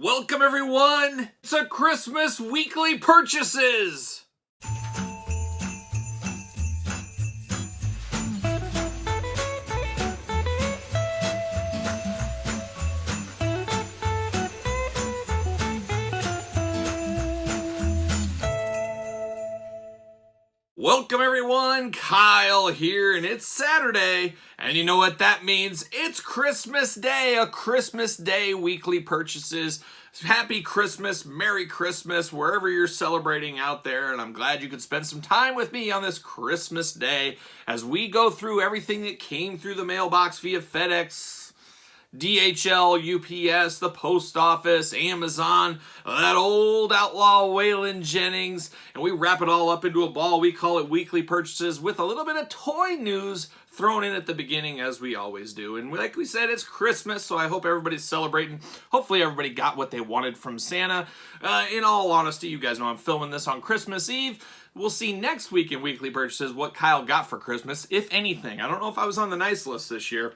Welcome everyone to Christmas Weekly Purchases! Welcome everyone, Kyle here, and it's Saturday, and you know what that means? It's Christmas Day, a Christmas Day weekly purchases. Happy Christmas, Merry Christmas, wherever you're celebrating out there, and I'm glad you could spend some time with me on this Christmas Day as we go through everything that came through the mailbox via FedEx, DHL, UPS, the post office, Amazon, that old outlaw Waylon Jennings, and we wrap it all up into a ball. We call it Weekly Purchases with a little bit of toy news thrown in at the beginning, as we always do. And like we said, it's Christmas, so I hope everybody's celebrating. Hopefully everybody got what they wanted from Santa. In all honesty, you guys know I'm filming this on Christmas Eve. We'll see next week in Weekly Purchases what Kyle got for Christmas, if anything. I don't know if I was on the nice list this year.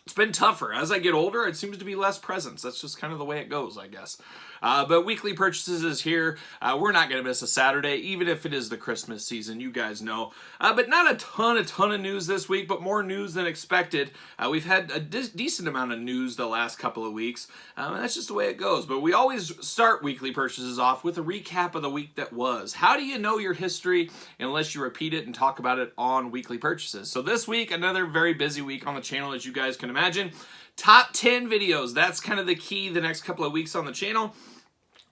It's been tougher. As I get older, it seems to be less presents. That's just kind of the way it goes, I guess. But Weekly Purchases is here. We're not going to miss a Saturday, even if it is the Christmas season. You guys know. But not a ton of news this week, but more news than expected. We've had a decent amount of news the last couple of weeks. And that's just the way it goes. But we always start Weekly Purchases off with a recap of the week that was. How do you know your history unless you repeat it and talk about it on Weekly Purchases? So this week, another very busy week on the channel, as you guys can imagine. Top 10 videos. That's kind of the key the next couple of weeks on the channel.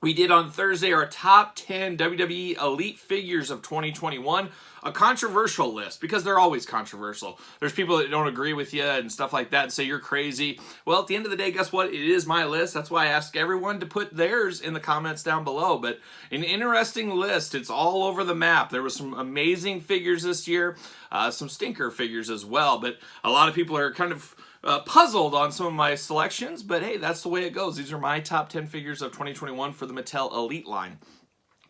We did on Thursday our top 10 WWE Elite figures of 2021. A controversial list, because they're always controversial. There's people that don't agree with you and stuff like that and say you're crazy. Well, at the end of the day, guess what? It is my list. That's why I ask everyone to put theirs in the comments down below. But an interesting list. It's all over the map. There was some amazing figures this year, some stinker figures as well. But a lot of people are kind of puzzled on some of my selections, but hey, that's the way it goes. These are my top 10 figures of 2021 for the Mattel Elite line.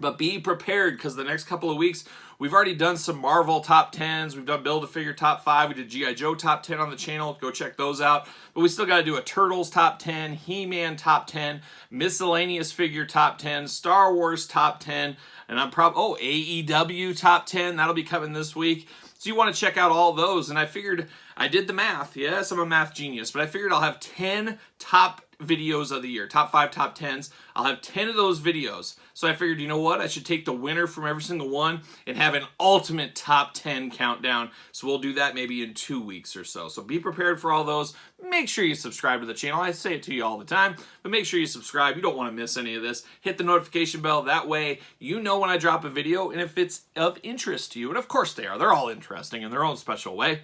But be prepared, because the next couple of weeks, we've already done some Marvel top 10s. We've done Build-A-Figure top 5. We did G.I. Joe top 10 on the channel. Go check those out. But we still got to do a Turtles top 10, He-Man top 10, Miscellaneous Figure top 10, Star Wars top 10, and I'm AEW top 10. That'll be coming this week. So you want to check out all those, and I figured, I did the math. Yes, I'm a math genius, but I figured I'll have 10 top videos of the year, top 5, top 10s. I'll have 10 of those videos. So I figured, you know what? I should take the winner from every single one and have an ultimate top 10 countdown. So we'll do that maybe in 2 weeks or so. So be prepared for all those. Make sure you subscribe to the channel. I say it to you all the time, but make sure you subscribe. You don't want to miss any of this. Hit the notification bell. That way you know when I drop a video and if it's of interest to you. And of course they are. They're all interesting in their own special way.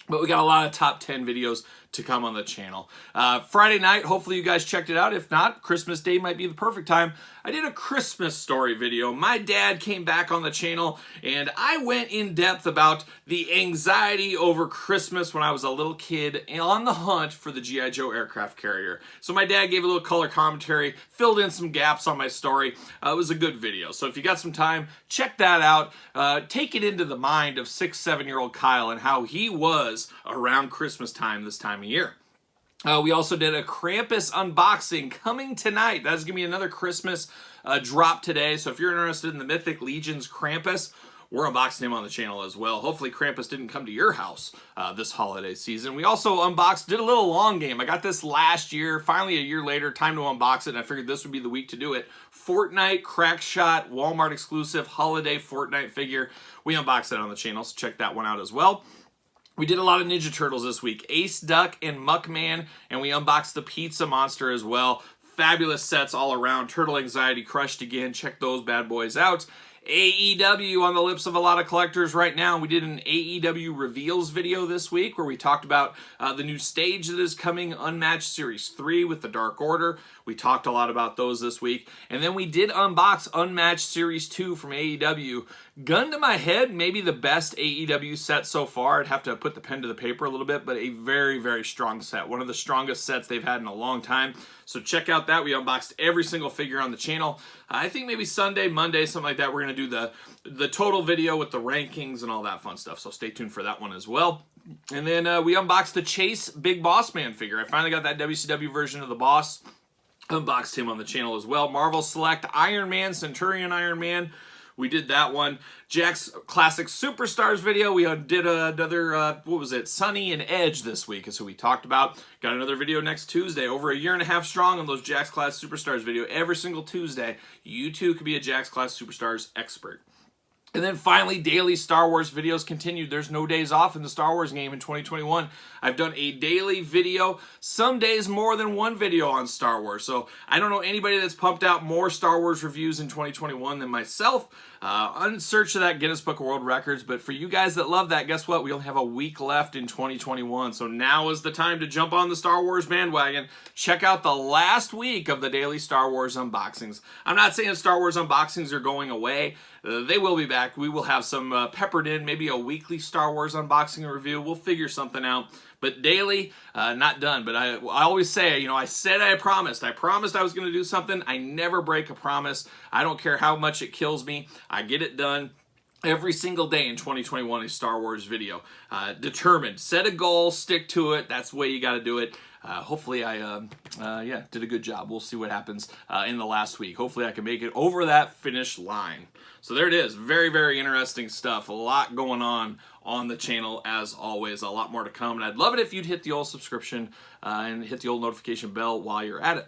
But we got a lot of top 10 videos to come on the channel. Friday night, hopefully you guys checked it out. If not, Christmas Day might be the perfect time. I did a Christmas story video. My dad came back on the channel, and I went in depth about the anxiety over Christmas when I was a little kid on the hunt for the G.I. Joe aircraft carrier. So my dad gave a little color commentary, filled in some gaps on my story. It was a good video. So if you got some time, check that out. Take it into the mind of 6-, 7-year-old Kyle and how he was around Christmas time this time of year. We also did a Krampus unboxing coming tonight. That's going to be another Christmas drop today. So if you're interested in the Mythic Legions Krampus, we're unboxing him on the channel as well. Hopefully Krampus didn't come to your house this holiday season. We also did a little long game. I got this last year, finally a year later, time to unbox it, and I figured this would be the week to do it. Fortnite Crackshot, Walmart exclusive holiday Fortnite figure. We unboxed it on the channel, so check that one out as well. We did a lot of Ninja Turtles this week. Ace Duck and Mcmahon, and we unboxed the Pizza Monster as well. Fabulous sets all around. Turtle Anxiety crushed again. Check those bad boys out. AEW on the lips of a lot of collectors right now. We did an AEW reveals video this week where we talked about the new stage that is coming, Unmatched Series 3 with the Dark Order. We talked a lot about those this week. And then we did unbox Unmatched Series 2 from AEW. Gun to my head, maybe the best AEW set so far. I'd have to put the pen to the paper a little bit, but a very, very strong set. One of the strongest sets they've had in a long time. So check out that. We unboxed every single figure on the channel. I think maybe Sunday, Monday, something like that. We're going to do the total video with the rankings and all that fun stuff. So stay tuned for that one as well. And then we unboxed the Chase Big Boss Man figure. I finally got that WCW version of the Boss. unboxed him on the channel as well. Marvel Select Iron Man, Centurion Iron Man. We did that one. Jack's Classic Superstars video. We did another, what was it? Sunny and Edge this week is who we talked about. Got another video next Tuesday. Over a year and a half strong on those Jack's Class Superstars video. Every single Tuesday, you too could be a Jack's Class Superstars expert. And then finally, daily Star Wars videos continued. There's no days off in the Star Wars game in 2021. I've done a daily video, some days more than one video on Star Wars. So I don't know anybody that's pumped out more Star Wars reviews in 2021 than myself. In search of that Guinness Book of World Records. But for you guys that love that, guess what? We only have a week left in 2021. So now is the time to jump on the Star Wars bandwagon. Check out the last week of the daily Star Wars unboxings. I'm not saying Star Wars unboxings are going away. They will be back. We will have some peppered in, maybe a weekly Star Wars unboxing review. We'll figure something out. But daily, not done. But I always say, I said I promised. I promised I was going to do something. I never break a promise. I don't care how much it kills me. I get it done. Every single day in 2021, a Star Wars video. Determined. Set a goal, stick to it. That's the way you got to do it. Hopefully I did a good job. We'll see what happens in the last week. Hopefully I can make it over that finish line. So there it is. Very, very interesting stuff. A lot going on the channel as always. A lot more to come. And I'd love it if you'd hit the old subscription and hit the old notification bell while you're at it.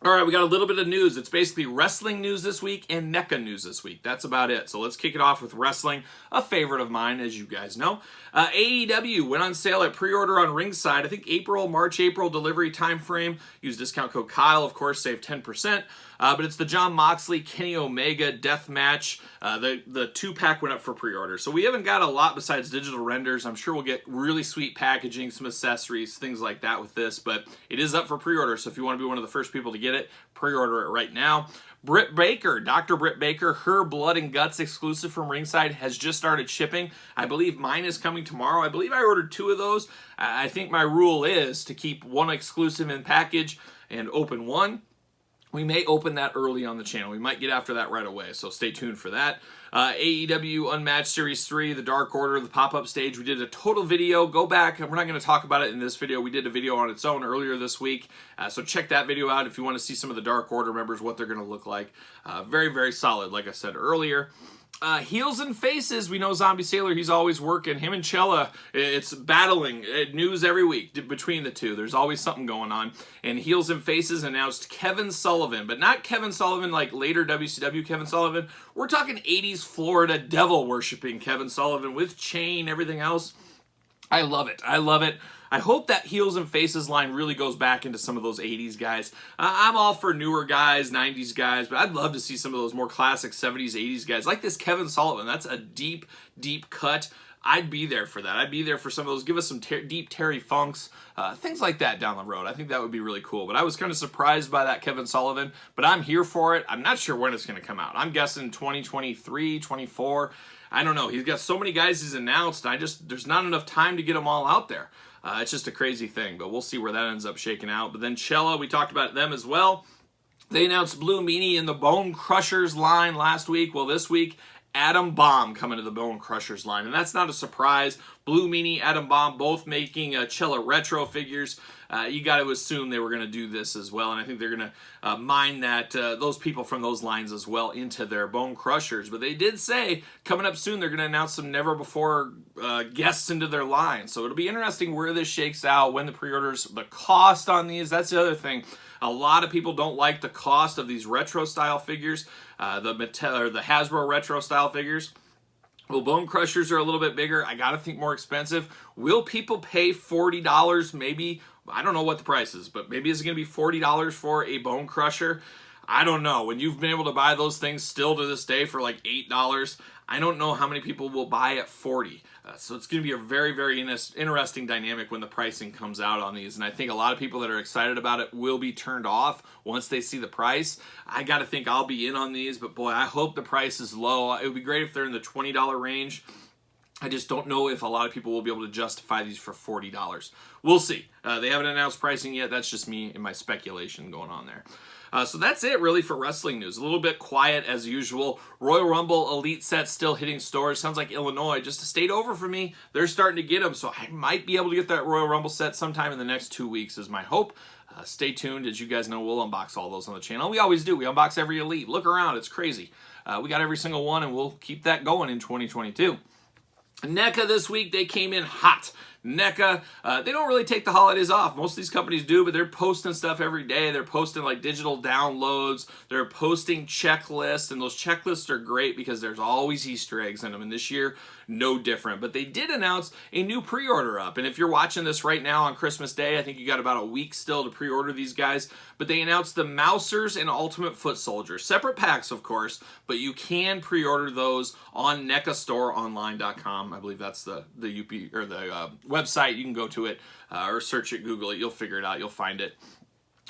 All right, we got a little bit of news. It's basically wrestling news this week and Neca news this week. That's about it. So let's kick it off with wrestling, a favorite of mine, as you guys know. AEW went on sale at pre-order on Ringside. I think March, April delivery time frame. Use discount code Kyle, of course, save 10%. But it's the Jon Moxley, Kenny Omega death match. The 2-pack went up for pre-order. So we haven't got a lot besides digital renders. I'm sure we'll get really sweet packaging, some accessories, things like that with this. But it is up for pre-order. So if you want to be one of the first people to get it, pre-order it right now. Brit Baker, Dr. Brit Baker, her Blood and Guts exclusive from Ringside has just started shipping. I believe mine is coming tomorrow. I believe I ordered 2 of those. I think my rule is to keep 1 exclusive in package and open 1. We may open that early on the channel. We might get after that right away, so stay tuned for that. AEW Unmatched Series 3, the Dark Order, the pop-up stage. We did a total video. Go back. We're not going to talk about it in this video. We did a video on its own earlier this week, so check that video out if you want to see some of the Dark Order members, what they're going to look like. Very, very solid, like I said earlier. Heels and faces, we know Zombie Sailor, he's always working. Him and Chella, it's battling. News every week between the two. There's always something going on. And Heels and Faces announced Kevin Sullivan, but not Kevin Sullivan like later WCW Kevin Sullivan. We're talking 80s Florida devil-worshipping Kevin Sullivan with chain, everything else. I love it. I love it. I hope that Heels and Faces line really goes back into some of those 80s guys. I'm all for newer guys, 90s guys, but I'd love to see some of those more classic 70s, 80s guys. Like this Kevin Sullivan. That's a deep, deep cut. I'd be there for that. I'd be there for some of those. Give us some deep Terry Funks, things like that down the road. I think that would be really cool. But I was kind of surprised by that Kevin Sullivan, but I'm here for it. I'm not sure when it's going to come out. I'm guessing 2023, 24. I don't know. He's got so many guys he's announced. There's not enough time to get them all out there. It's just a crazy thing, but we'll see where that ends up shaking out. But then Chella, we talked about them as well. They announced Blue Meanie in the Bone Crushers line last week. Well, this week, Adam Bomb coming to the Bone Crushers line. And that's not a surprise. Blue Meanie, Adam Bomb, both making Chella retro figures. You got to assume they were going to do this as well. And I think they're going to mine those people from those lines as well into their Bone Crushers. But they did say coming up soon they're going to announce some never-before guests into their line. So it'll be interesting where this shakes out, when the pre-orders, the cost on these. That's the other thing. A lot of people don't like the cost of these retro-style figures, the Mattel or the Hasbro retro-style figures. Well, Bone Crushers are a little bit bigger. I gotta think more expensive. Will people pay $40? Maybe. I don't know what the price is, but maybe it's gonna be $40 for a Bone Crusher. I don't know. When you've been able to buy those things still to this day for like $8, I don't know how many people will buy at $40. So it's going to be a very, very interesting dynamic when the pricing comes out on these. And I think a lot of people that are excited about it will be turned off once they see the price. I got to think I'll be in on these, but boy, I hope the price is low. It would be great if they're in the $20 range. I just don't know if a lot of people will be able to justify these for $40. We'll see. They haven't announced pricing yet. That's just me and my speculation going on there. So that's it really for wrestling news. A little bit quiet as usual. Royal Rumble Elite sets still hitting stores. Sounds like Illinois, just a state over from me, they're starting to get them. So I might be able to get that Royal Rumble set sometime in the next 2 weeks is my hope. Stay tuned. As you guys know, we'll unbox all those on the channel. We always do. We unbox every Elite. Look around. It's crazy. We got every single one, and we'll keep that going in 2022. Neca this week, they came in hot. Neca, they don't really take the holidays off. Most of these companies do, but they're posting stuff every day. They're posting like digital downloads. They're posting checklists, and those checklists are great because there's always Easter eggs in them, and this year, no different. But they did announce a new pre-order up, and if you're watching this right now on Christmas Day, I think you got about a week still to pre-order these guys, but they announced the Mousers and Ultimate Foot Soldiers. Separate packs, of course, but you can pre-order those on NecaStoreOnline.com. I believe that's the UP or the website. You can go to it or search it, Google it. You'll figure it out. You'll find it.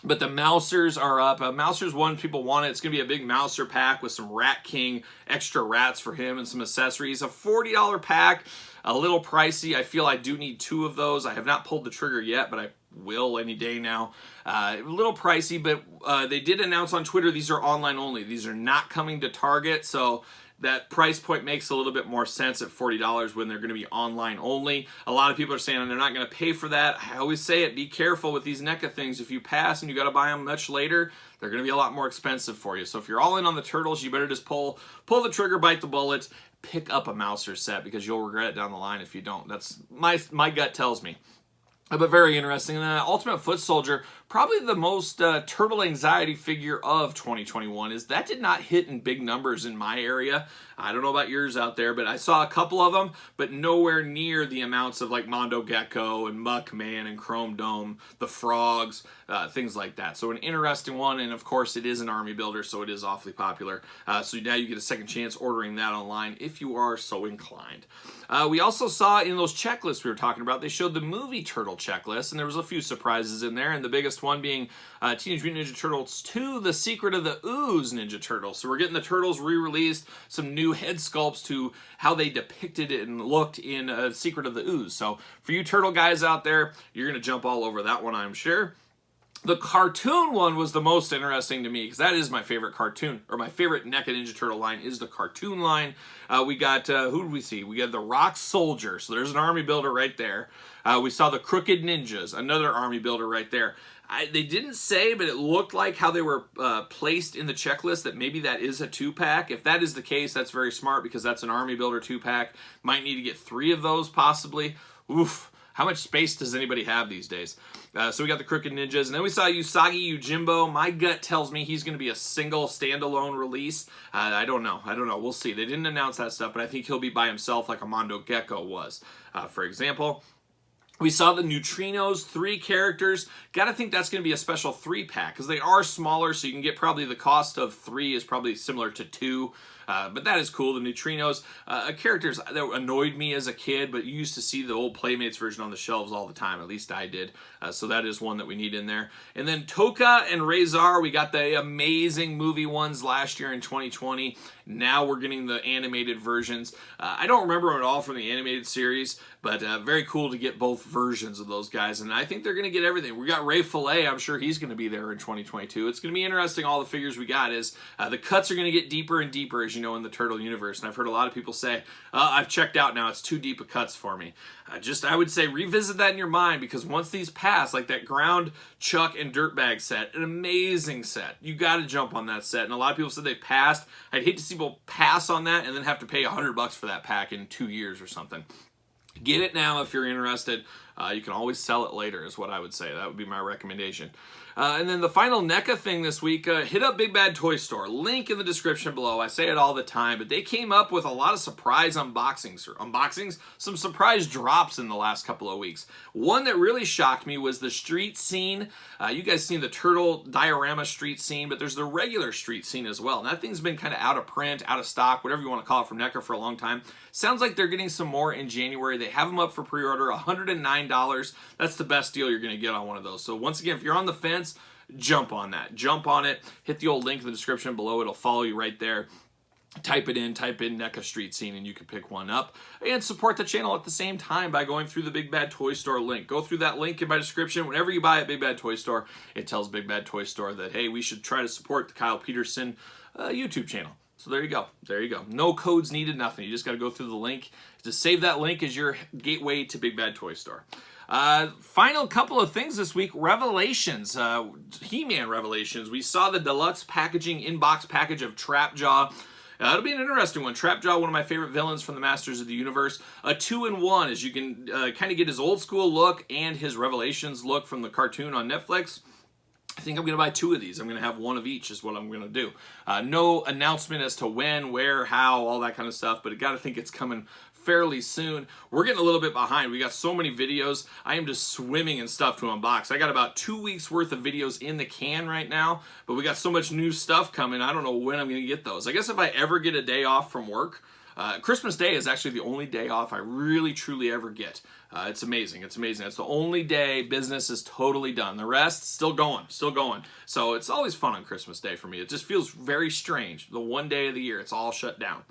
But the Mousers are up. Mousers one, people want it. It's going to be a big Mouser pack with some Rat King, extra rats for him, and some accessories. A $40 pack, a little pricey. I feel I do need 2 of those. I have not pulled the trigger yet, but I will any day now. A little pricey, but they did announce on Twitter these are online only. These are not coming to Target, so that price point makes a little bit more sense at $40 when they're going to be online only. A lot of people are saying they're not going to pay for that. I always say it, be careful with these Neca things. If you pass and you got to buy them much later, they're going to be a lot more expensive for you. So if you're all in on the turtles, you better just pull the trigger, bite the bullet, pick up a Mouser set because you'll regret it down the line if you don't. That's my gut tells me. But very interesting. And Ultimate Foot Soldier, probably the most turtle anxiety figure of 2021 is that did not hit in big numbers in my area. I don't know about yours out there, but I saw a couple of them, but nowhere near the amounts of like Mondo Gecko and Mcmahon and Chrome Dome, the Frogs, things like that. So an interesting one, and of course it is an army builder, so it is awfully popular. So now you get a second chance ordering that online if you are so inclined. We also saw in those checklists we were talking about, they showed the movie Turtle checklist, and there was a few surprises in there, and the biggest one being Teenage Mutant Ninja Turtles 2, The Secret of the Ooze Ninja Turtles. So we're getting the Turtles re-released, some new head sculpts to how they depicted it and looked in Secret of the Ooze. So for you Turtle guys out there, you're going to jump all over that one, I'm sure. The cartoon one was the most interesting to me because that is my favorite cartoon, or my favorite NECA Ninja Turtle line is the cartoon line. We got, who did we see? We got the Rock Soldier, so there's an army builder right there. We saw the Crooked Ninjas, another army builder right there. They didn't say, but it looked like how they were placed in the checklist that maybe that is a 2-pack. If that is the case, that's very smart because that's an army builder 2-pack. Might need to get 3 of those possibly. Oof. How much space does anybody have these days? So we got the Crooked Ninjas, and then we saw Usagi Yojimbo. My gut tells me he's going to be a single standalone release. I don't know. We'll see. They didn't announce that stuff, but I think he'll be by himself like a Mondo Gecko was, for example. We saw the Neutrinos, 3 characters. Gotta think that's going to be a special 3-pack because they are smaller, so you can get probably the cost of 3 is probably similar to 2. But that is cool. The Neutrinos, characters that annoyed me as a kid, but you used to see the old Playmates version on the shelves all the time. At least I did. So that is one that we need in there. And then Toka and Razor, we got the amazing movie ones last year in 2020. Now we're getting the animated versions. I don't remember them at all from the animated series, but very cool to get both versions of those guys. And I think they're going to get everything. We got Ray Fillet. I'm sure he's going to be there in 2022. It's going to be interesting. All the figures we got is the cuts are going to get deeper and deeper, as you know, in the Turtle universe. And I've heard a lot of people say, I've checked out now. It's too deep of cuts for me. I would say revisit that in your mind because once these pass, like that Ground, Chuck, and Dirtbag set, an amazing set. You got to jump on that set. And a lot of people said they passed. I'd hate to see people pass on that and then have to pay $100 for that pack in 2 years or something. Get it now if you're interested. You can always sell it later is what I would say. That would be my recommendation. And then the final NECA thing this week, hit up Big Bad Toy Store. Link in the description below. I say it all the time, but they came up with a lot of surprise unboxings, some surprise drops in the last couple of weeks. One that really shocked me was the street scene. You guys seen the Turtle diorama street scene, but there's the regular street scene as well. And that thing's been kind of out of print, out of stock, whatever you want to call it from NECA for a long time. Sounds like they're getting some more in January. They have them up for pre-order, $109. That's the best deal you're going to get on one of those. So once again, if you're on the fence, jump on that. Jump on it. Hit the old link in the description below. It'll follow you right there. type in Neca street scene, and you can pick one up and support the channel at the same time by going through the Big Bad Toy Store link. Go through that link in my description. Whenever you buy at Big Bad Toy Store, it tells Big Bad Toy Store that, hey, we should try to support the Kyle Peterson YouTube channel. So there you go. There you go. No codes needed, nothing. You just got to go through the link. To save that link as your gateway to Big Bad Toy Store. Final couple of things this week. Revelations. He-Man Revelations. We saw the deluxe packaging, inbox package of Trapjaw. It'll be an interesting one. Trapjaw, one of my favorite villains from the Masters of the Universe. A 2-in-1, as you can kind of get his old school look and his Revelations look from the cartoon on Netflix. I think I'm going to buy 2 of these. I'm going to have 1 of each is what I'm going to do. No announcement as to when, where, how, all that kind of stuff, but I got to think it's coming fairly soon. We're getting a little bit behind. We got so many videos. I am just swimming in stuff to unbox. I got about 2 weeks worth of videos in the can right now, but we got so much new stuff coming. I don't know when I'm going to get those. I guess if I ever get a day off from work, Christmas Day is actually the only day off I really truly ever get. It's amazing. It's amazing. It's the only day business is totally done. The rest, still going, still going. So it's always fun on Christmas Day for me. It just feels very strange. The one day of the year, it's all shut down.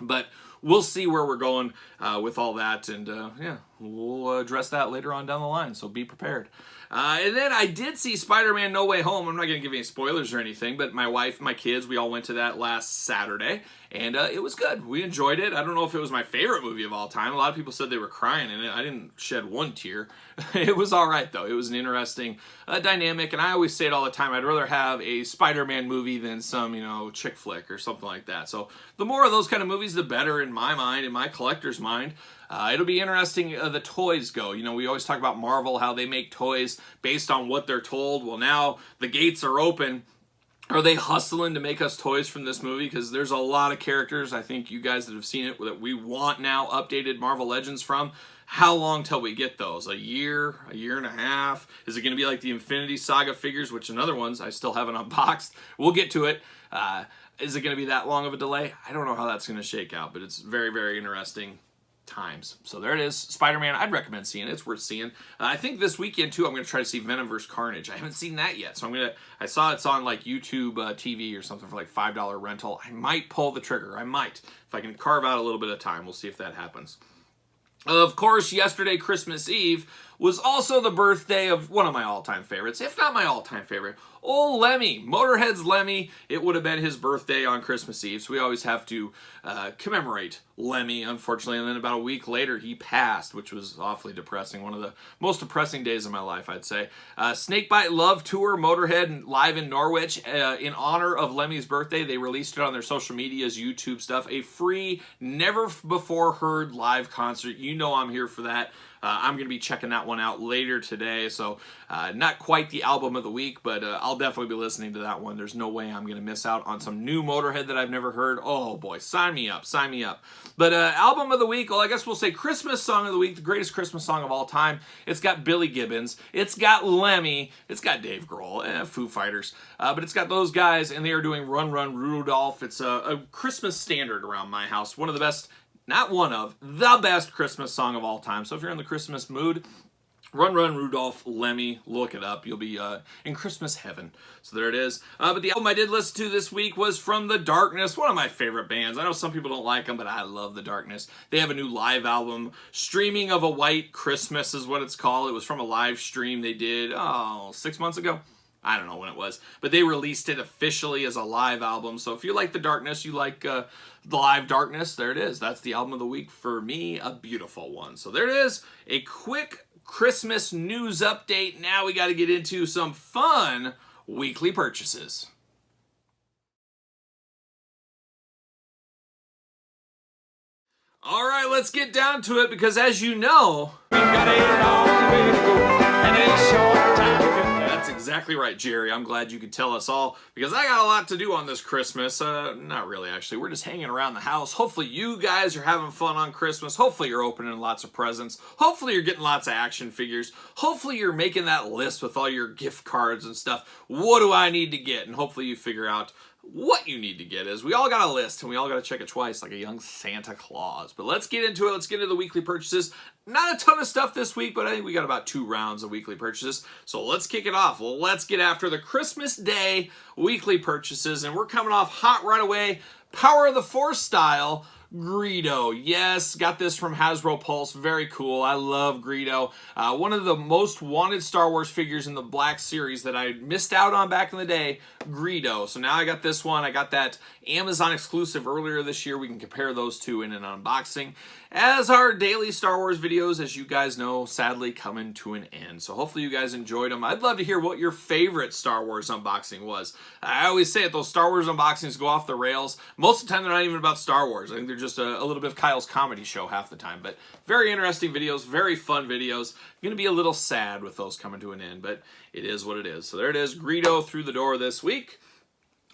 But we'll see where we're going with all that, and yeah, we'll address that later on down the line, so be prepared. And then I did see Spider-Man No Way Home. I'm not going to give any spoilers or anything, but my wife, my kids, we all went to that last Saturday, and it was good. We enjoyed it. I don't know if it was my favorite movie of all time. A lot of people said they were crying in it. I didn't shed one tear. It was all right, though. It was an interesting dynamic, and I always say it all the time. I'd rather have a Spider-Man movie than some, you know, chick flick or something like that. So the more of those kind of movies, the better in my mind, in my collector's mind. It'll be interesting the toys go. You know, we always talk about Marvel, how they make toys based on what they're told. Well, now the gates are open. Are they hustling to make us toys from this movie? Because there's a lot of characters, I think you guys that have seen it, that we want now updated Marvel Legends from. How long till we get those? A year and a half? Is it going to be like the Infinity Saga figures, which another ones I still haven't unboxed? We'll get to it. Is it going to be that long of a delay? I don't know how that's going to shake out, but it's very, very interesting times. So there it is. Spider-Man, I'd recommend seeing it. It's worth seeing. I think this weekend too, I'm going to try to see Venom vs. Carnage. I haven't seen that yet, so I saw it's on like YouTube TV or something for like $5 rental. I might pull the trigger. I might. If I can carve out a little bit of time, we'll see if that happens. Of course, yesterday, Christmas Eve, was also the birthday of one of my all-time favorites, if not my all-time favorite, old Lemmy, Motorhead's Lemmy. It would have been his birthday on Christmas Eve, so we always have to commemorate Lemmy, unfortunately. And then about a week later, he passed, which was awfully depressing. One of the most depressing days of my life, I'd say. Snakebite Love Tour, Motorhead live in Norwich. In honor of Lemmy's birthday, they released it on their social medias, YouTube stuff. A free, never-before-heard live concert. You know I'm here for that. I'm going to be checking that one out later today, so not quite the album of the week, but I'll definitely be listening to that one. There's no way I'm going to miss out on some new Motorhead that I've never heard. Oh boy, sign me up, sign me up. But album of the week, well, I guess we'll say Christmas song of the week, the greatest Christmas song of all time. It's got Billy Gibbons, it's got Lemmy, it's got Dave Grohl, Foo Fighters, but it's got those guys, and they are doing Run Run Rudolph. It's a Christmas standard around my house, one of the best. Not one of, the best Christmas song of all time. So if you're in the Christmas mood, Run Run Rudolph, Lemmy, look it up. You'll be in Christmas heaven. So there it is. But the album I did listen to this week was from The Darkness, one of my favorite bands. I know some people don't like them, but I love The Darkness. They have a new live album, Streaming of a White Christmas is what it's called. It was from a live stream they did, 6 months ago. I don't know when it was, but they released it officially as a live album. So if you like The Darkness, you like the live Darkness, there it is. That's the album of the week for me, a beautiful one. So there it is, a quick Christmas news update. Now we got to get into some fun weekly purchases. All right, let's get down to it, because as you know, we've got a long way to go and a short time to get there. That's exactly right, Jerry. I'm glad you could tell us all, because I got a lot to do on this Christmas. Not really, actually. We're just hanging around the house. Hopefully you guys are having fun on Christmas. Hopefully you're opening lots of presents. Hopefully you're getting lots of action figures. Hopefully you're making that list with all your gift cards and stuff. What do I need to get? And hopefully you figure out what you need to get. Is we all got a list, and we all got to check it twice like a young Santa Claus. But let's get into it. Let's get into the weekly purchases. Not a ton of stuff this week, but I think we got about 2 rounds of weekly purchases. So let's kick it off. Well, let's get after the Christmas Day weekly purchases, and we're coming off hot right away. Power of the Force style Greedo. Yes, got this from Hasbro Pulse. Very cool. I love Greedo. One of the most wanted Star Wars figures in the Black Series that I missed out on back in the day, Greedo. So now I got this one. I got that Amazon exclusive earlier this year. We can compare those two in an unboxing. As our daily Star Wars videos, as you guys know, sadly coming to an end. So hopefully you guys enjoyed them. I'd love to hear what your favorite Star Wars unboxing was. I always say it, those Star Wars unboxings go off the rails. Most of the time they're not even about Star Wars. I think they're just a little bit of Kyle's comedy show half the time. But very interesting videos, very fun videos. I'm going to be a little sad with those coming to an end, but it is what it is. So there it is, Greedo through the door this week.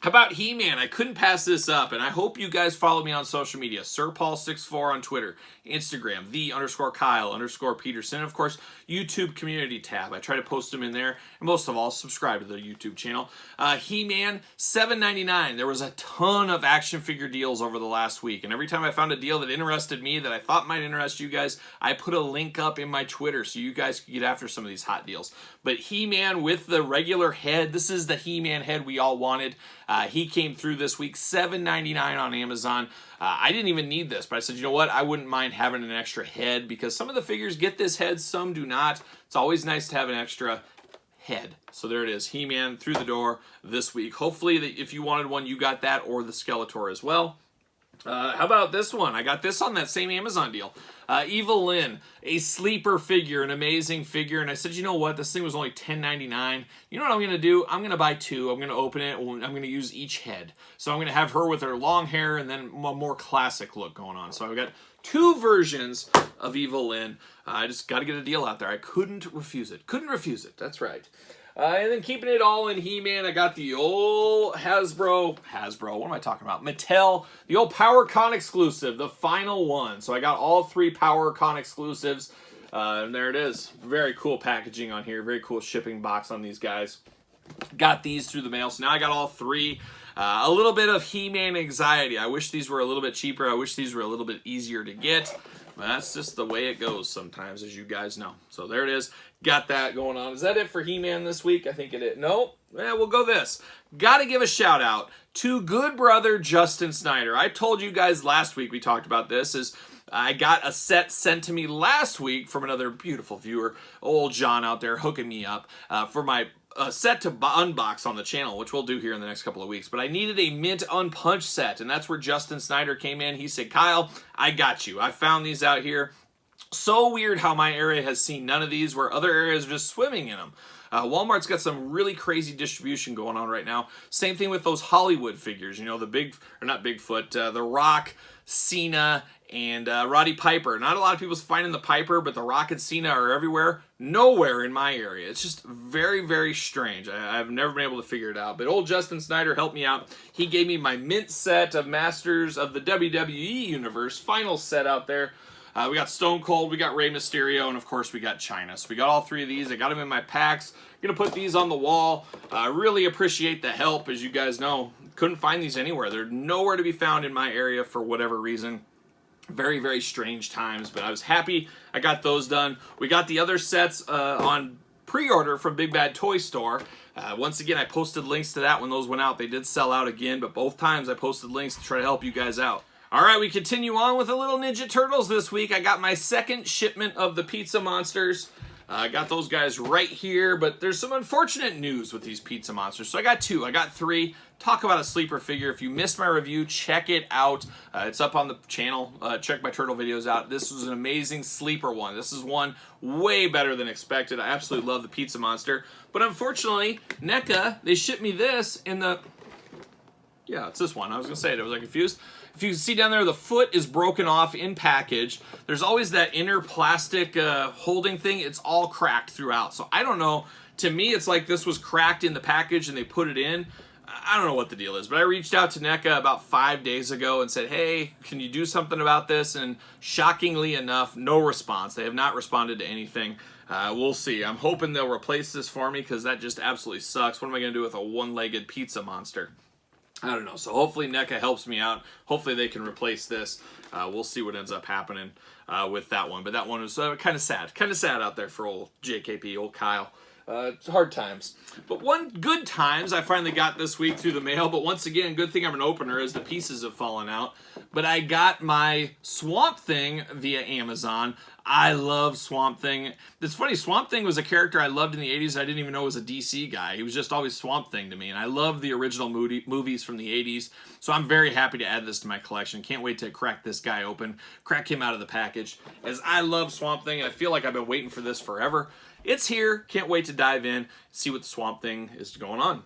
How about He-Man? I couldn't pass this up, and I hope you guys follow me on social media. SirPaul64 on Twitter, Instagram, _Kyle_Peterson, and of course, YouTube community tab. I try to post them in there, and most of all, subscribe to the YouTube channel. He-Man, $7.99. There was a ton of action figure deals over the last week, and every time I found a deal that interested me, that I thought might interest you guys, I put a link up in my Twitter so you guys could get after some of these hot deals. But He-Man with the regular head, this is the He-Man head we all wanted. He came through this week, $7.99 on Amazon. I didn't even need this, but I said, you know what? I wouldn't mind having an extra head because some of the figures get this head, some do not. It's always nice to have an extra head. So there it is, He-Man through the door this week. Hopefully, if you wanted one, you got that, or the Skeletor as well. How about this one? I got this on that same Amazon deal. Evil Lynn, a sleeper figure, an amazing figure. And I said, you know what? This thing was only $10.99. You know what I'm going to do? I'm going to buy two. I'm going to open it. I'm going to use each head. So I'm going to have her with her long hair and then a more classic look going on. So I've got two versions of Evil Lynn. I just got to get a deal out there. I couldn't refuse it. Couldn't refuse it. That's right. And then keeping it all in He-Man, I got the old Hasbro, what am I talking about? Mattel, the old PowerCon exclusive, the final one. So I got all three PowerCon exclusives, and there it is. Very cool packaging on here, very cool shipping box on these guys. Got these through the mail, so now I got all three. A little bit of He-Man anxiety. I wish these were a little bit cheaper. I wish these were a little bit easier to get. But that's just the way it goes sometimes, as you guys know. So there it is. Got that going on. Is that it for He-Man this week? I think it is. No? We'll go this. Got to give a shout out to good brother Justin Snyder. I told you guys last week we talked about this. I got a set sent to me last week from another beautiful viewer, old John out there hooking me up for my set to unbox on the channel, which we'll do here in the next couple of weeks. But I needed a mint unpunched set, and that's where Justin Snyder came in. He said, Kyle, I got you. I found these out here. So weird how my area has seen none of these, where other areas are just swimming in them. Walmart's got some really crazy distribution going on right now. Same thing with those Hollywood figures. You know, not Bigfoot, The Rock, Cena, and Roddy Piper. Not a lot of people's finding the Piper, but The Rock and Cena are everywhere. Nowhere in my area. It's just very, very strange. I've never been able to figure it out. But old Justin Snyder helped me out. He gave me my mint set of Masters of the WWE Universe, final set out there. We got Stone Cold, we got Rey Mysterio, and of course we got China. So we got all three of these. I got them in my packs. I'm going to put these on the wall. I really appreciate the help. As you guys know, couldn't find these anywhere. They're nowhere to be found in my area for whatever reason. Very, very strange times, but I was happy I got those done. We got the other sets on pre-order from Big Bad Toy Store. Once again, I posted links to that when those went out. They did sell out again, but both times I posted links to try to help you guys out. All right, we continue on with the little Ninja Turtles this week. I got my second shipment of the Pizza Monsters. I got those guys right here, but there's some unfortunate news with these Pizza Monsters. So I got two. I got three. Talk about a sleeper figure. If you missed my review, check it out. It's up on the channel. Check my turtle videos out. This was an amazing sleeper one. This is one way better than expected. I absolutely love the Pizza Monster. But unfortunately, Neca, they shipped me this in the... Yeah, it's this one. I was going to say it. I was confused. If you see down there, the foot is broken off in package. There's always that inner plastic holding thing. It's all cracked throughout. So I don't know. To me, it's like this was cracked in the package and they put it in. I don't know what the deal is, but I reached out to Neca about 5 days ago and said, hey, can you do something about this? And shockingly enough, no response. They have not responded to anything. We'll see. I'm hoping they'll replace this for me because that just absolutely sucks. What am I going to do with a one-legged pizza monster? I don't know. So hopefully Neca helps me out. Hopefully they can replace this. We'll see what ends up happening with that one. But that one was kind of sad. Kind of sad out there for old JKP, old Kyle. It's hard times. But one good times I finally got this week through the mail, but once again, good thing I'm an opener as the pieces have fallen out. But I got my Swamp Thing via Amazon. I love Swamp Thing. It's funny, Swamp Thing was a character I loved in the 80s. I didn't even know was a DC guy. He was just always Swamp Thing to me, and I love the original movies from the 80s, so I'm very happy to add this to my collection. Can't wait to crack this guy open, crack him out of the package, as I love Swamp Thing, and I feel like I've been waiting for this forever. It's here. Can't wait to dive in, see what the Swamp Thing is going on.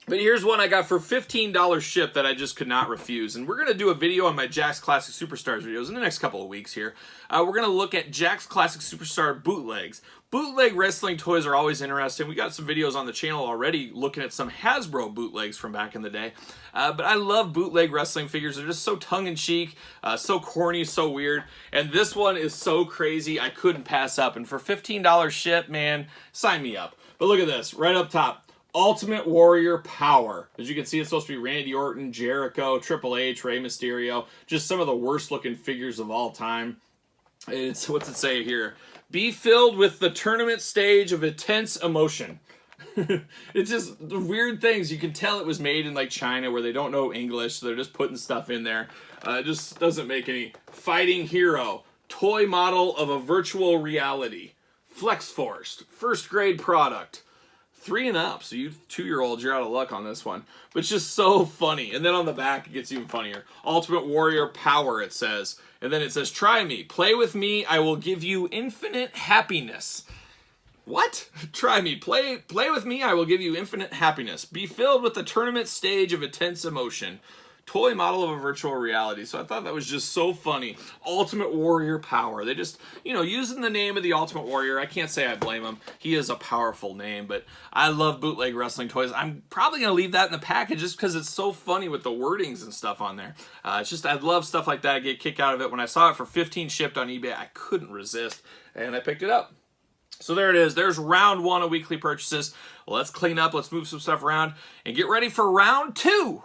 But here's one I got for $15 shipped that I just could not refuse. And we're going to do a video on my Jakks Classic Superstars videos in the next couple of weeks here. We're going to look at Jakks Classic Superstar bootlegs. Bootleg wrestling toys are always interesting. We got some videos on the channel already looking at some Hasbro bootlegs from back in the day. But I love bootleg wrestling figures. They're just so tongue-in-cheek, so corny, so weird. And this one is so crazy, I couldn't pass up. And for $15 ship, man, sign me up. But look at this, right up top. Ultimate Warrior Power. As you can see, it's supposed to be Randy Orton, Jericho, Triple H, Rey Mysterio. Just some of the worst looking figures of all time. It's, what's it say here? Be filled with the tournament stage of intense emotion. It's just the weird things. You can tell it was made in like China where they don't know English, so they're just putting stuff in there. It just doesn't make any. Fighting Hero. Toy model of a virtual reality. Flex Force. First grade product. 3 and up, so you 2-year-olds, you're out of luck on this one. But it's just so funny. And then on the back, it gets even funnier. Ultimate Warrior Power, it says. And then it says, try me. Play with me. I will give you infinite happiness. What? Try me. Play with me. I will give you infinite happiness. Be filled with the tournament stage of intense emotion. Toy model of a virtual reality. So I thought that was just so funny. Ultimate Warrior Power. They just, you know, using the name of the Ultimate Warrior, I can't say I blame him. He is a powerful name, but I love bootleg wrestling toys. I'm probably going to leave that in the package just because it's so funny with the wordings and stuff on there. It's just, I love stuff like that. I get a kick out of it. When I saw it for $15 shipped on eBay, I couldn't resist, and I picked it up. So there it is. There's round 1 of weekly purchases. Let's clean up. Let's move some stuff around and get ready for round 2.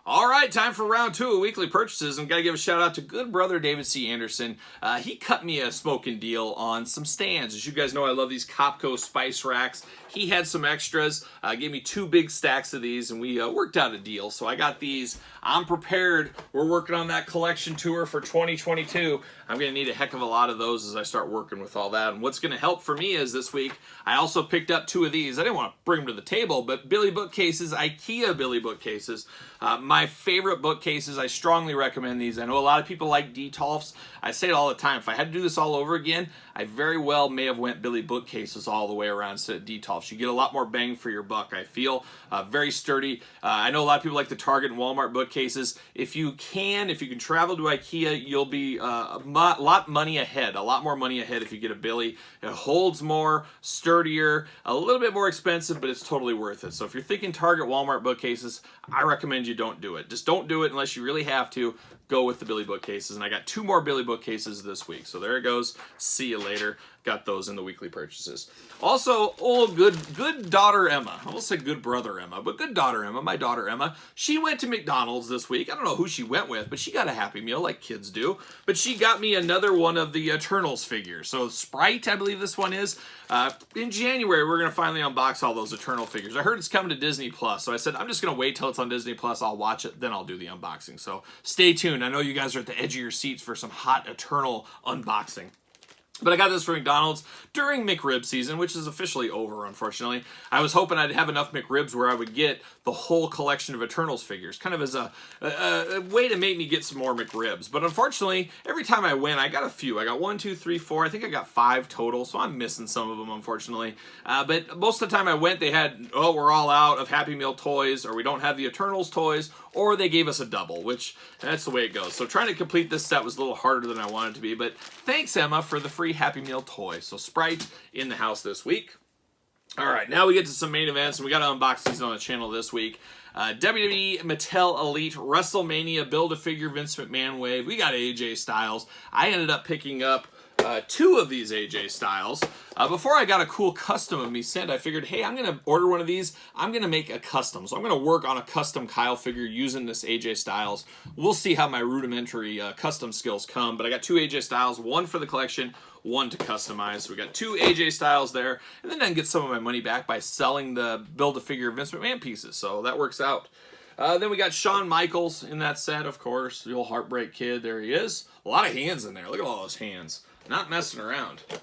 All right, time for round 2 of weekly purchases. And got to give a shout out to good brother David C. Anderson. He cut me a smoking deal on some stands. As you guys know, I love these Copco spice racks. He had some extras, gave me 2 big stacks of these, and we worked out a deal. So I got these. I'm prepared. We're working on that collection tour for 2022. I'm going to need a heck of a lot of those as I start working with all that. And what's going to help for me is this week, I also picked up 2 of these. I didn't want to bring them to the table, but Billy bookcases, IKEA Billy bookcases. My favorite bookcases, I strongly recommend these. I know a lot of people like Detolfs. I say it all the time. If I had to do this all over again, I very well may have went Billy bookcases all the way around instead of Detolfs. You get a lot more bang for your buck, I feel. Very sturdy. I know a lot of people like the Target and Walmart bookcases. If you can travel to IKEA, you'll be a lot money ahead. A lot more money ahead if you get a Billy. It holds more, sturdier, a little bit more expensive, but it's totally worth it. So if you're thinking Target, Walmart bookcases, I recommend you don't do it. Just don't do it unless you really have to. Go with the Billy bookcases, and I got 2 more Billy bookcases this week. So there it goes. See you later. Got those in the weekly purchases. Also, good daughter Emma. I will say good brother Emma, but good daughter Emma, my daughter Emma, she went to McDonald's this week. I don't know who she went with, but she got a Happy Meal like kids do. But she got me another one of the Eternals figures. So Sprite, I believe this one is. In January, we're going to finally unbox all those Eternal figures. I heard it's coming to Disney Plus, so I said I'm just going to wait till it's on Disney Plus. I'll watch it, then I'll do the unboxing. So stay tuned. I know you guys are at the edge of your seats for some hot Eternal unboxing. But I got this from McDonald's during McRib season, which is officially over, unfortunately. I was hoping I'd have enough McRibs where I would get the whole collection of Eternals figures, kind of as a way to make me get some more McRibs. But unfortunately, every time I went, I got a few. I got 1, 2, 3, 4. I think I got 5 total, so I'm missing some of them, unfortunately. But most of the time I went, they had, oh, we're all out of Happy Meal toys, or we don't have the Eternals toys, or they gave us a double, which that's the way it goes. So trying to complete this set was a little harder than I wanted to be, but thanks, Emma, for the free Happy Meal toy. So Sprite in the house this week. All right, now we get to some main events, and we got to unbox these on the channel this week. WWE Mattel Elite Wrestlemania Build-A-Figure Vince McMahon Wave. We got AJ Styles. I ended up picking up two of these AJ Styles. Before I got a cool custom of me sent, I figured, hey, I'm going to order one of these. I'm going to make a custom. So I'm going to work on a custom Kyle figure using this AJ Styles. We'll see how my rudimentary custom skills come. But I got two AJ Styles, one for the collection, one to customize. So we got two AJ Styles there. And then I can get some of my money back by selling the Build-A-Figure Vince McMahon pieces. So that works out. Then we got Shawn Michaels in that set, of course. The old Heartbreak Kid. There he is. A lot of hands in there. Look at all those hands. Not messing around. I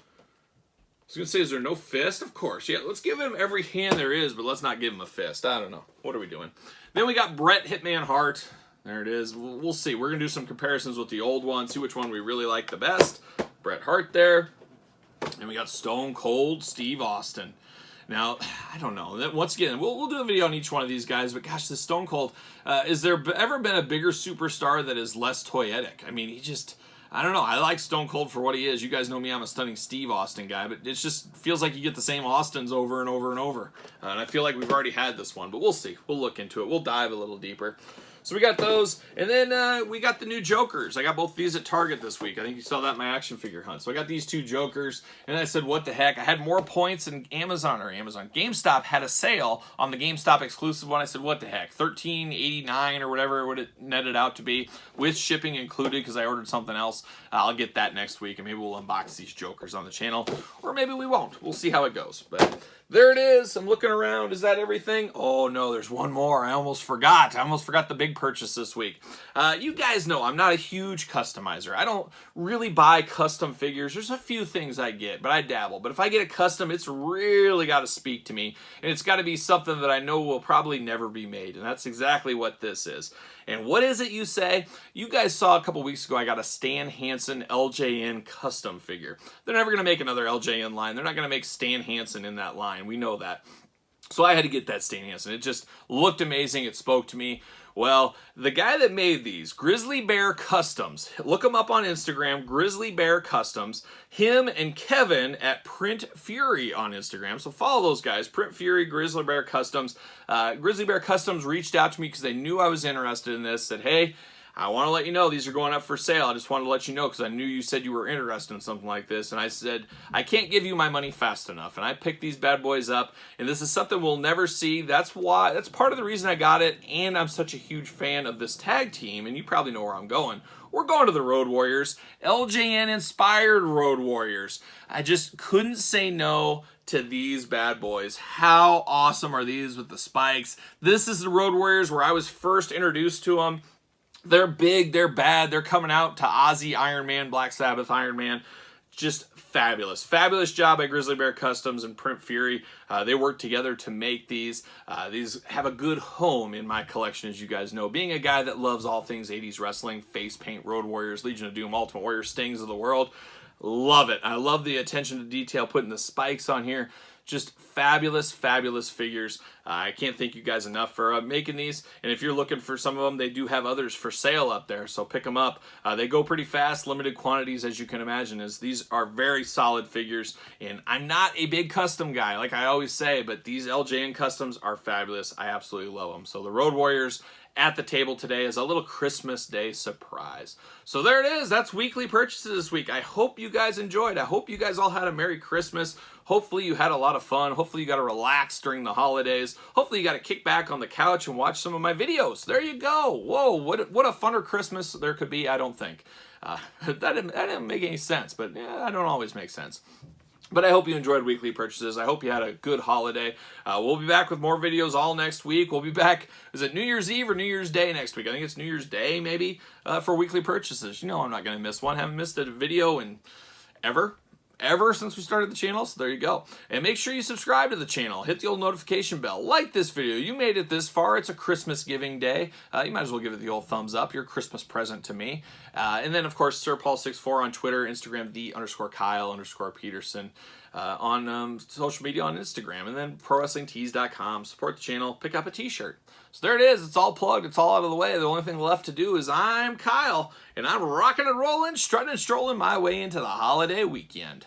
was going to say, is there no fist? Of course. Yeah, let's give him every hand there is, but let's not give him a fist. I don't know. What are we doing? Then we got Bret Hitman Hart. There it is. We'll see. We're going to do some comparisons with the old one, see which one we really like the best. Bret Hart there. And we got Stone Cold Steve Austin. Now, I don't know. Once again, we'll do a video on each one of these guys, but gosh, this Stone Cold, is there ever been a bigger superstar that is less toyetic? I mean, he just, I don't know. I like Stone Cold for what he is. You guys know me, I'm a stunning Steve Austin guy, but it just feels like you get the same Austins over and over and over. And I feel like we've already had this one, but we'll see. We'll look into it. We'll dive a little deeper. So we got those, and then we got the new Jokers. I got both these at Target this week. I think you saw that in my action figure hunt. So I got these two Jokers, and I said, what the heck? I had more points than GameStop had a sale on the GameStop exclusive one. I said, what the heck? $13.89 or whatever it would have netted out to be with shipping included because I ordered something else. I'll get that next week, and maybe we'll unbox these Jokers on the channel, or maybe we won't. We'll see how it goes, but there it is. I'm looking around. Is that everything? Oh, no, there's one more. I almost forgot. I almost forgot the big purchase this week. You guys know I'm not a huge customizer. I don't really buy custom figures. There's a few things I get, but I dabble. But if I get a custom, it's really got to speak to me, and it's got to be something that I know will probably never be made, and that's exactly what this is. And what is it, you say? You guys saw a couple weeks ago I got a Stan Hansen LJN custom figure. They're never going to make another LJN line. They're not going to make Stan Hansen in that line. We know that. So I had to get that Stan Hansen. It just looked amazing. It spoke to me. Well, the guy that made these, Grizzly Bear Customs, look him up on Instagram, Grizzly Bear Customs, him and Kevin at Print Fury on Instagram. So follow those guys, Print Fury, Grizzly Bear Customs. Grizzly Bear Customs reached out to me because they knew I was interested in this, said, hey, I want to let you know these are going up for sale. I just wanted to let you know because I knew you said you were interested in something like this. And I said, I can't give you my money fast enough. And I picked these bad boys up. And this is something we'll never see. That's part of the reason I got it. And I'm such a huge fan of this tag team. And you probably know where I'm going. We're going to the Road Warriors. LJN-inspired Road Warriors. I just couldn't say no to these bad boys. How awesome are these with the spikes? This is the Road Warriors where I was first introduced to them. They're big, they're bad, they're coming out to Ozzy Iron Man, Black Sabbath Iron Man. Just fabulous. Fabulous job by Grizzly Bear Customs and Print Fury. They worked together to make these. These have a good home in my collection, as you guys know. Being a guy that loves all things 80s wrestling, face paint, Road Warriors, Legion of Doom, Ultimate Warrior, Stings of the world. Love it. I love the attention to detail, putting the spikes on here. Just fabulous, fabulous figures. I can't thank you guys enough for making these. And if you're looking for some of them, they do have others for sale up there, so pick them up. They go pretty fast, limited quantities, as you can imagine, as these are very solid figures. And I'm not a big custom guy, like I always say, but these LJN customs are fabulous. I absolutely love them. So the Road Warriors at the table today is a little Christmas Day surprise. So there it is. That's weekly purchases this week. I hope you guys enjoyed. I hope you guys all had a Merry Christmas. Hopefully you had a lot of fun. Hopefully you got to relax during the holidays. Hopefully you got to kick back on the couch and watch some of my videos. There you go. Whoa, what a funner Christmas there could be, I don't think. That didn't make any sense, but yeah, I don't always make sense. But I hope you enjoyed weekly purchases. I hope you had a good holiday. We'll be back with more videos all next week. We'll be back, is it New Year's Eve or New Year's Day next week? I think it's New Year's Day, maybe, for weekly purchases. You know I'm not going to miss one. Haven't missed a video in ever since we started the channel, so there you go. And make sure you subscribe to the channel. Hit the old notification bell. Like this video. You made it this far. It's a Christmas giving day. You might as well give it the old thumbs up. Your Christmas present to me. And then, of course, SirPaul64 on Twitter, Instagram, _Kyle_Peterson. On social media on Instagram. And then ProWrestlingTees.com. Support the channel. Pick up a t-shirt. So there it is. It's all plugged. It's all out of the way. The only thing left to do is I'm Kyle, and I'm rocking and rolling, strutting and strolling my way into the holiday weekend.